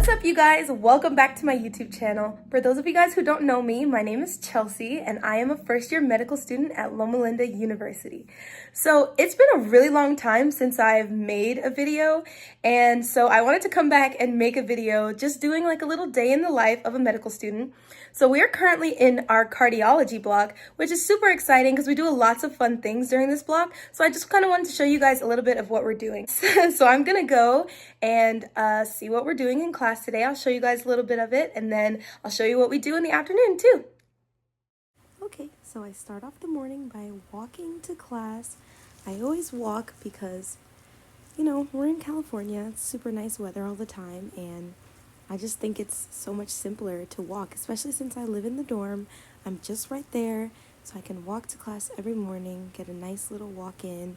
What's up, you guys? Welcome back to my YouTube channel. For those of you guys who don't know me, my name is Chelsea and I am a first-year medical student at Loma University. So it's been a really long time since I've made a video, and so I wanted to come back and make a video just doing like a little day in the life of a medical student. So we are currently in our cardiology block, which is super exciting because we do lots of fun things during this block. So I just kind of wanted to show you guys a little bit of what we're doing. So I'm gonna go and see what we're doing in class today. I'll show you guys a little bit of it, and then I'll show you what we do in the afternoon too. Okay, so I start off the morning by walking to class. I always walk because, you know, we're in California. It's super nice weather all the time, and I just think it's so much simpler to walk, especially since I live in the dorm. I'm just right there, so I can walk to class every morning, get a nice little walk in,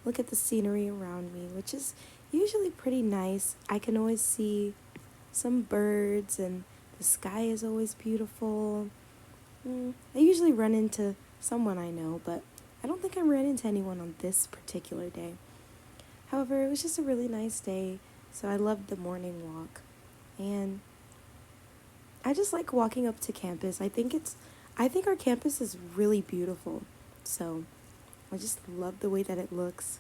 look at the scenery around me, which is usually pretty nice. I can always see some birds, and the sky is always beautiful. I usually run into someone I know, but I don't think I ran into anyone on this particular day. However, it was just a really nice day, so I loved the morning walk. And I just like walking up to campus. I think our campus is really beautiful. So I just love the way that it looks.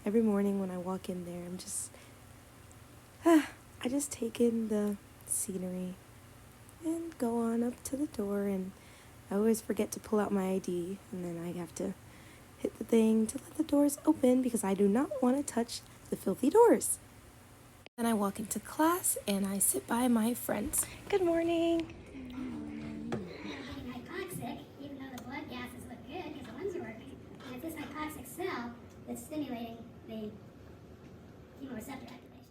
Every morning when I walk in there, I just take in the scenery and go on up to the door, and I always forget to pull out my ID, and then I have to hit the thing to let the doors open because I do not want to touch the filthy doors. Then I walk into class and I sit by my friends. Good morning. Hypoxic, even though the blood gases look good because the lungs are working, and it's this hypoxic cell that's stimulating the chemoreceptor activation.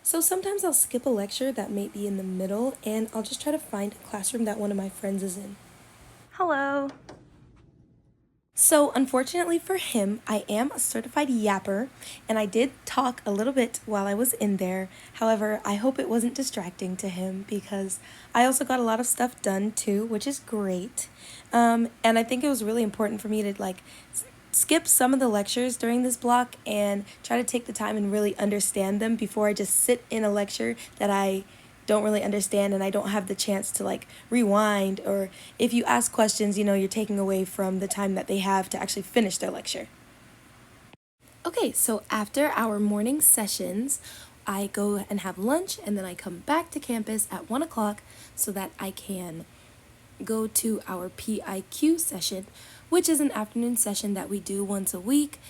So sometimes I'll skip a lecture that may be in the middle, and I'll just try to find a classroom that one of my friends is in. Hello. So unfortunately for him, I am a certified yapper, and I did talk a little bit while I was in there. However, I hope it wasn't distracting to him because I also got a lot of stuff done too, which is great. And I think it was really important for me to skip some of the lectures during this block and try to take the time and really understand them before I just sit in a lecture that I don't really understand and I don't have the chance to rewind, or if you ask questions, you're taking away from the time that they have to actually finish their lecture. Okay, so after our morning sessions, I go and have lunch, and then I come back to campus at 1 o'clock so that I can go to our PIQ session, which is an afternoon session that we do once a week,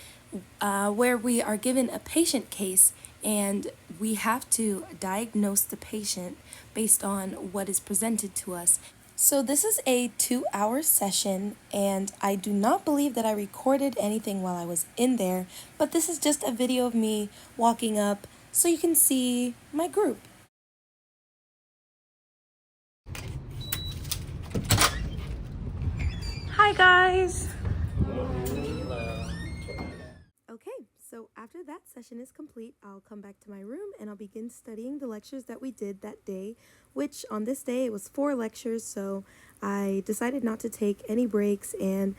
where we are given a patient case and we have to diagnose the patient based on what is presented to us. So this is a 2-hour session, and I do not believe that I recorded anything while I was in there, but this is just a video of me walking up so you can see my group. Hi guys! Okay, so after that session is complete, I'll come back to my room and I'll begin studying the lectures that we did that day, which on this day it was 4 lectures, so I decided not to take any breaks, and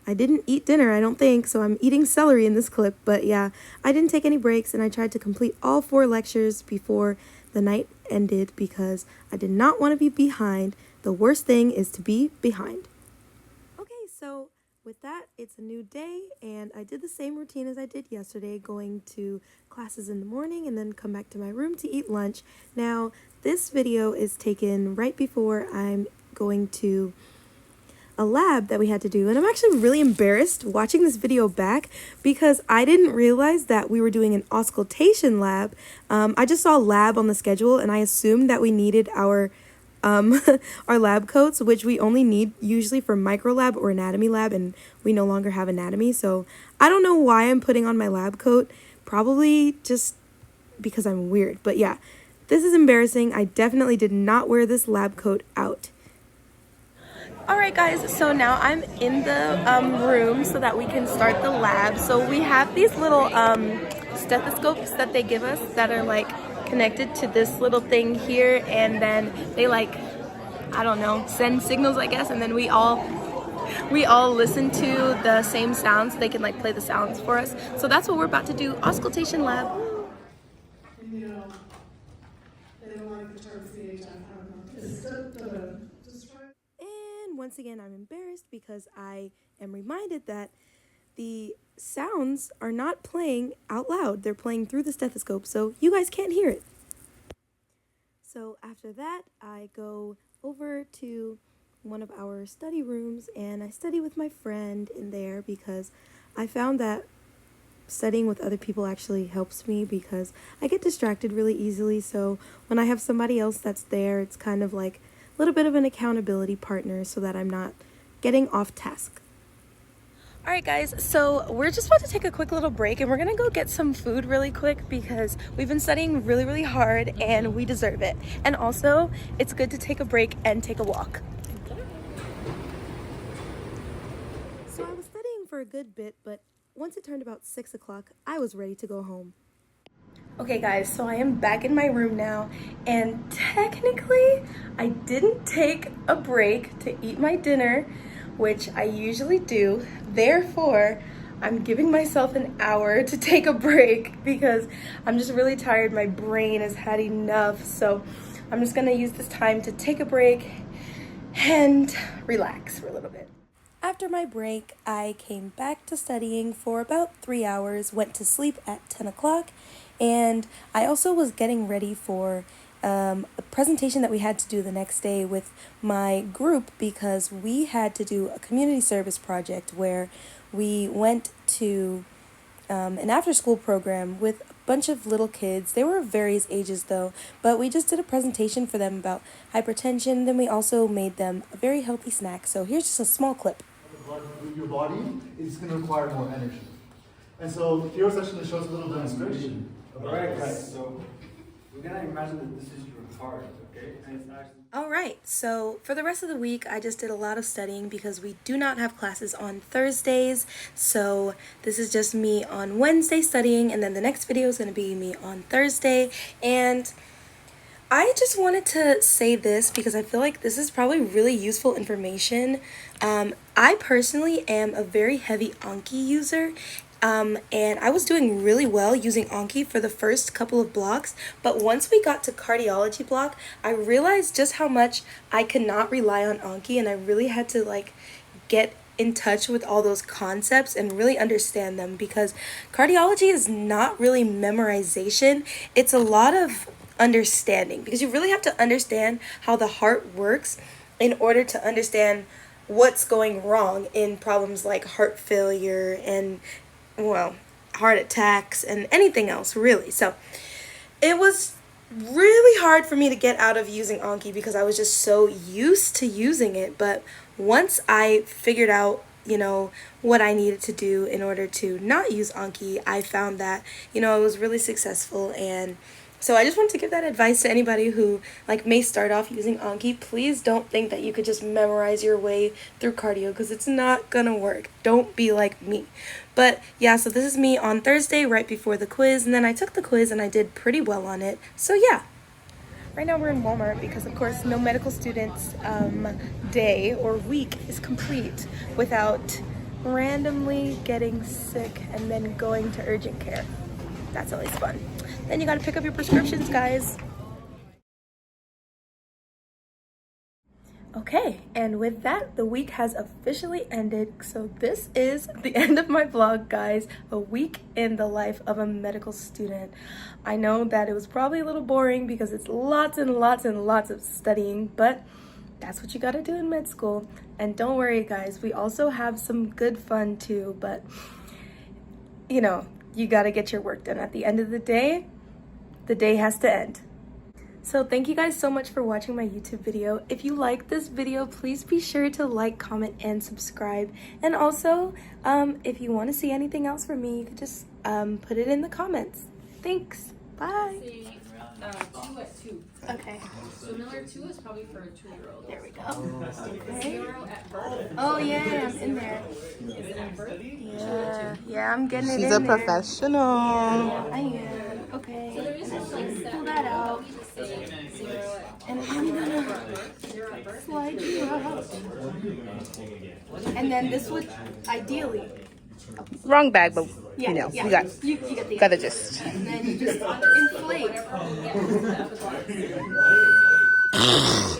I didn't eat dinner, I don't think, so I'm eating celery in this clip, but yeah, I didn't take any breaks, and I tried to complete all 4 lectures before the night ended because I did not want to be behind. The worst thing is to be behind. Okay, so with that, it's a new day, and I did the same routine as I did yesterday, going to classes in the morning and then come back to my room to eat lunch. Now, this video is taken right before I'm going to a lab that we had to do, and I'm actually really embarrassed watching this video back because I didn't realize that we were doing an auscultation lab. I just saw lab on the schedule, and I assumed that we needed our lab coats, which we only need usually for micro lab or anatomy lab, and we no longer have anatomy, so I don't know why I'm putting on my lab coat, probably just because I'm weird, but yeah, this is embarrassing. I definitely did not wear this lab coat out. Alright guys, so now I'm in the room so that we can start the lab. So we have these little stethoscopes that they give us that are connected to this little thing here, and then they I don't know, send signals, I guess, and then we all listen to the same sounds. They can play the sounds for us. So that's what we're about to do, auscultation lab. And once again, I'm embarrassed because I am reminded that the sounds are not playing out loud. They're playing through the stethoscope, so you guys can't hear it. So after that, I go over to one of our study rooms and I study with my friend in there because I found that studying with other people actually helps me because I get distracted really easily. So when I have somebody else that's there, it's kind of like a little bit of an accountability partner so that I'm not getting off task. All right, guys, so we're just about to take a quick little break and we're gonna go get some food really quick because we've been studying really, really hard and we deserve it. And also, it's good to take a break and take a walk. So I was studying for a good bit, but once it turned about 6 o'clock, I was ready to go home. Okay, guys, so I am back in my room now, and technically, I didn't take a break to eat my dinner, which I usually do. Therefore, I'm giving myself an hour to take a break because I'm just really tired. My brain has had enough, so I'm just gonna use this time to take a break and relax for a little bit. After my break, I came back to studying for about 3 hours, went to sleep at 10 o'clock, and I also was getting ready for a presentation that we had to do the next day with my group because we had to do a community service project where we went to an after-school program with a bunch of little kids. They were of various ages though, but we just did a presentation for them about hypertension. Then we also made them a very healthy snack. So here's just a small clip. Blood through your body is going to require more energy. And so here's actually shows a little demonstration. Alright guys, so we're gonna imagine that this is your heart, okay? And it's actually Alright, so for the rest of the week, I just did a lot of studying because we do not have classes on Thursdays. So this is just me on Wednesday studying, and then the next video is going to be me on Thursday. And I just wanted to say this because I feel like this is probably really useful information. I personally am a very heavy Anki user. And I was doing really well using Anki for the first couple of blocks, but once we got to cardiology block, I realized just how much I could not rely on Anki, and I really had to like get in touch with all those concepts and really understand them because cardiology is not really memorization. It's a lot of understanding because you really have to understand how the heart works in order to understand what's going wrong in problems like heart failure and heart attacks and anything else really. So it was really hard for me to get out of using Anki because I was just so used to using it. But once I figured out, what I needed to do in order to not use Anki, I found that, it was really successful. And so I just wanted to give that advice to anybody who may start off using Anki. Please don't think that you could just memorize your way through cardio because it's not gonna work. Don't be like me. But yeah, so this is me on Thursday right before the quiz, and then I took the quiz and I did pretty well on it. So yeah. Right now we're in Walmart because of course no medical student's day or week is complete without randomly getting sick and then going to urgent care. That's always fun. Then you gotta pick up your prescriptions, guys. Okay, and with that, the week has officially ended. So this is the end of my vlog, guys. A week in the life of a medical student. I know that it was probably a little boring because it's lots and lots and lots of studying, but that's what you gotta do in med school. And don't worry, guys, we also have some good fun too, but you gotta get your work done. At the end of the day has to end. So thank you guys so much for watching my YouTube video. If you like this video, please be sure to like, comment, and subscribe. And also, if you want to see anything else from me, you could just put it in the comments. Thanks. Bye. 2 at 2. Okay. So Miller 2 is probably for a 2-year-old. There we go. 0 at birth. Oh yeah, I'm in there. Is it at birth? Yeah, I'm getting it in She's there. a professional. Yeah, I am. Okay. So there is just like Pull that out. say 0 at And I'm gonna birth. 0 at birth. slide you out. And then this would ideally. Wrong bag, but Yeah, you yeah. got You get the got the gist. And then you just inflate. Yeah, that's what It's